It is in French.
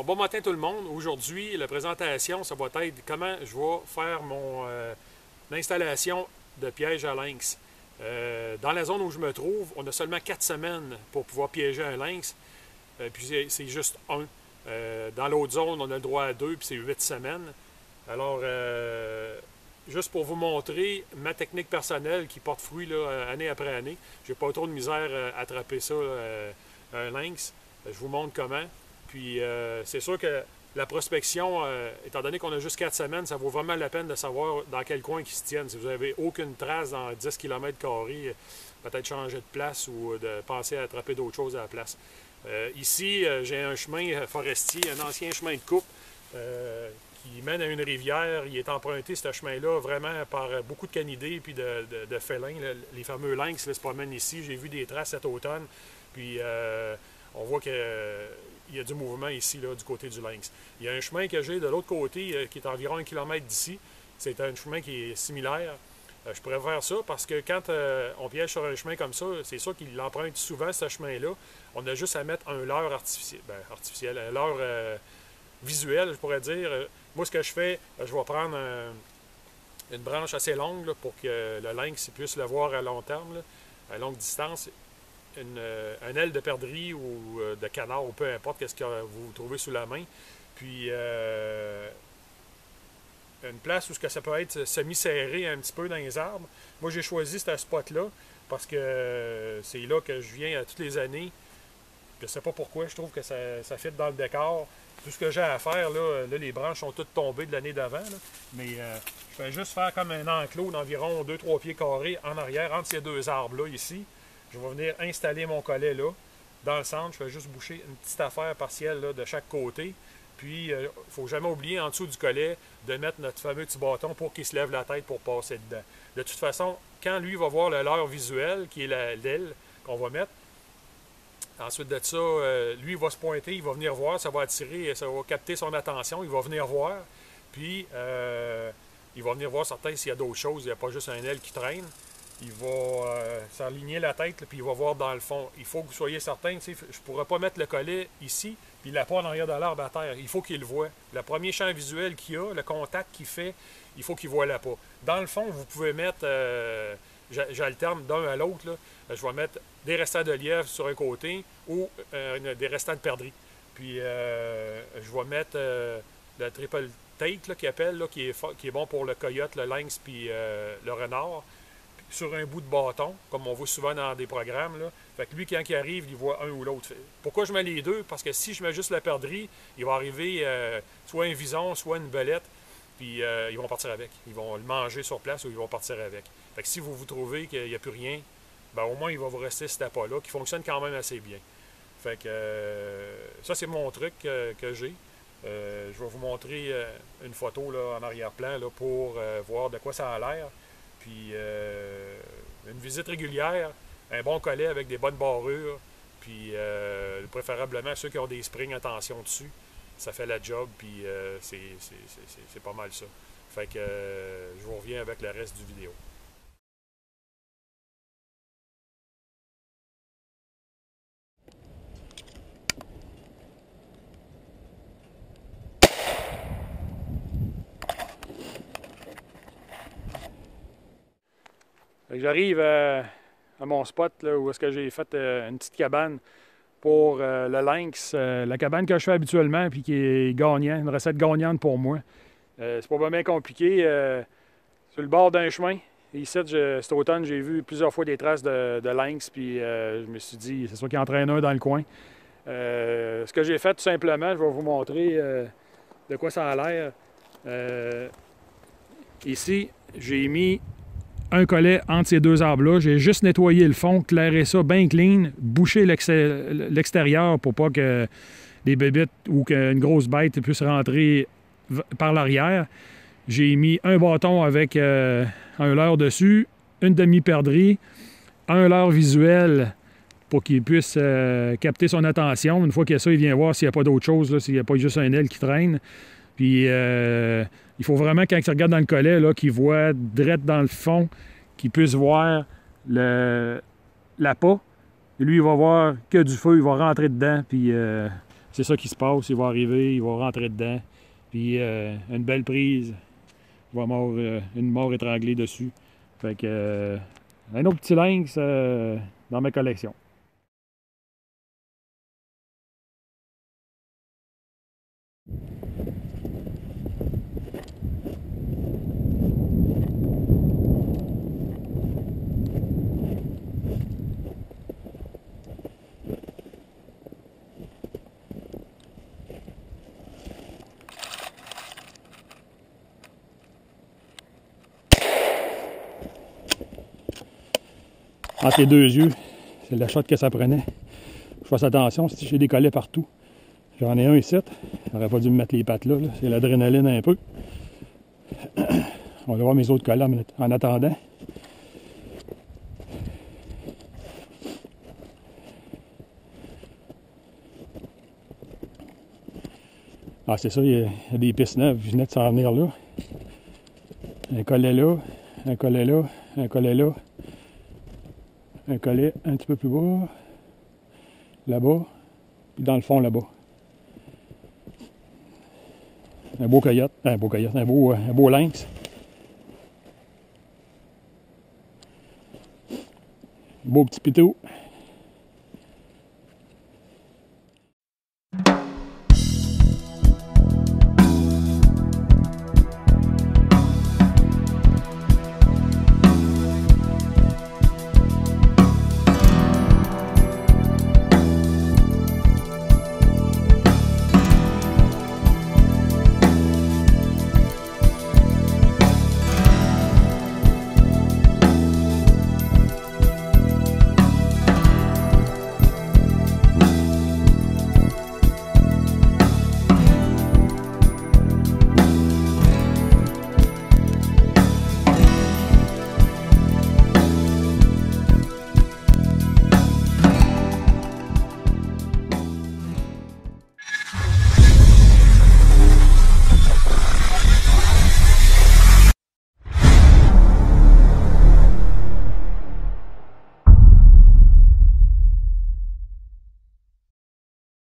Alors, bon matin tout le monde. Aujourd'hui, la présentation, ça va être comment je vais faire mon installation de piège à lynx. Dans la zone où je me trouve, on a seulement 4 semaines pour pouvoir piéger un lynx. Puis c'est juste un. Dans l'autre zone, on a le droit à 2, puis c'est 8 semaines. Alors, juste pour vous montrer ma technique personnelle qui porte fruit là, année après année. J'ai pas trop de misère à attraper ça, un lynx. Je vous montre comment. Puis c'est sûr que la prospection, étant donné qu'on a juste 4 semaines, ça vaut vraiment la peine de savoir dans quel coin ils se tiennent. Si vous n'avez aucune trace dans 10 km², peut-être changer de place ou de penser à attraper d'autres choses à la place. Ici, j'ai un chemin forestier, un ancien chemin de coupe qui mène à une rivière. Il est emprunté, ce chemin-là, vraiment par beaucoup de canidés et de félins. Les fameux lynx se promènent ici. J'ai vu des traces cet automne. Puis on voit qu'il y a du mouvement ici, là, du côté du lynx. Il y a un chemin que j'ai de l'autre côté qui est environ 1 km d'ici. C'est un chemin qui est similaire. Je pourrais faire ça parce que quand on piège sur un chemin comme ça, c'est sûr qu'il emprunte souvent ce chemin-là. On a juste à mettre un leurre artificiel, un leurre visuel, je pourrais dire. Moi, ce que je fais, je vais prendre une branche assez longue là, pour que le lynx puisse le voir à long terme, là, à longue distance. Un aile de perdrix ou de canard ou peu importe ce que vous trouvez sous la main. Puis une place où ça peut être semi-serré un petit peu dans les arbres. Moi, j'ai choisi ce spot-là parce que c'est là que je viens toutes les années. Je ne sais pas pourquoi, je trouve que ça fit dans le décor. Tout ce que j'ai à faire, là, les branches sont toutes tombées de l'année d'avant. Mais je vais juste faire comme un enclos d'environ 2-3 pieds carrés en arrière, entre ces deux arbres-là, ici. Je vais venir installer mon collet là, dans le centre. Je vais juste boucher une petite affaire partielle là, de chaque côté. Puis, il ne faut jamais oublier en dessous du collet de mettre notre fameux petit bâton pour qu'il se lève la tête pour passer dedans. De toute façon, quand lui va voir le leurre visuel, qui est l'aile qu'on va mettre, ensuite de ça, lui il va se pointer, il va venir voir, ça va attirer, ça va capter son attention, il va venir voir. Puis, il va venir voir certain s'il y a d'autres choses, il n'y a pas juste un aile qui traîne. Il va s'aligner la tête, là, puis il va voir dans le fond. Il faut que vous soyez certain, je ne pourrais pas mettre le collet ici, puis la pas en arrière de l'arbre à terre. Il faut qu'il le voie. Le premier champ visuel qu'il a, le contact qu'il fait, il faut qu'il voie la pas. Dans le fond, vous pouvez mettre, j'alterne d'un à l'autre, je vais mettre des restants de lièvre sur un côté ou des restants de perdrix. Puis je vais mettre le triple take qu'il appelle, là, qui est bon pour le coyote, le lynx puis le renard, sur un bout de bâton, comme on voit souvent dans des programmes. Là. Fait que lui, quand il arrive, il voit un ou l'autre. Pourquoi je mets les deux? Parce que si je mets juste la perdrix, il va arriver soit un vison, soit une belette, puis ils vont partir avec. Ils vont le manger sur place ou ils vont partir avec. Fait que si vous trouvez qu'il n'y a plus rien, ben au moins il va vous rester ce tapas-là, qui fonctionne quand même assez bien. Fait que ça, c'est mon truc que j'ai. Je vais vous montrer une photo là, en arrière-plan là, pour voir de quoi ça a l'air. Puis une visite régulière, un bon collet avec des bonnes barrures, puis préférablement ceux qui ont des springs à tension dessus. Ça fait la job, puis c'est pas mal ça. Fait que je vous reviens avec le reste du vidéo. J'arrive à mon spot là, où est-ce que j'ai fait une petite cabane pour le lynx. La cabane que je fais habituellement puis qui est gagnante, une recette gagnante pour moi. C'est pas bien compliqué. Sur le bord d'un chemin. Ici, cet automne, j'ai vu plusieurs fois des traces de lynx puis je me suis dit, c'est sûr qu'il y en traîne un dans le coin. Ce que j'ai fait tout simplement, je vais vous montrer de quoi ça a l'air. Ici, j'ai mis un collet entre ces deux arbres-là. J'ai juste nettoyé le fond, clairé ça bien clean, bouché l'extérieur pour pas que les bébites ou qu'une grosse bête puisse rentrer par l'arrière. J'ai mis un bâton avec un leurre dessus, une demi-perdrix, un leurre visuel pour qu'il puisse capter son attention. Une fois qu'il y a ça, il vient voir s'il n'y a pas d'autre chose, s'il n'y a pas juste un aile qui traîne. Puis il faut vraiment, quand il regarde dans le collet, qu'il voit direct dans le fond, qu'il puisse voir l'appât. Et lui, il va voir que du feu, il va rentrer dedans, puis c'est ça qui se passe. Il va arriver, il va rentrer dedans. Puis une belle prise. Il va avoir une mort étranglée dessus. Fait que un autre petit lynx dans ma collection. Entre les deux yeux, c'est la shot que ça prenait. Je fasse attention, si j'ai des collets partout. J'en ai un ici. J'aurais pas dû me mettre les pattes là. C'est l'adrénaline un peu. On va voir mes autres collets en attendant. Ah, c'est ça, il y a des pistes neuves. Je venais de s'en venir là. Un collet là, un collet là, un collet là. Un collet un petit peu plus bas. Là-bas. Puis dans le fond là-bas. Un beau coyote. Un beau lynx. Un beau petit pitou.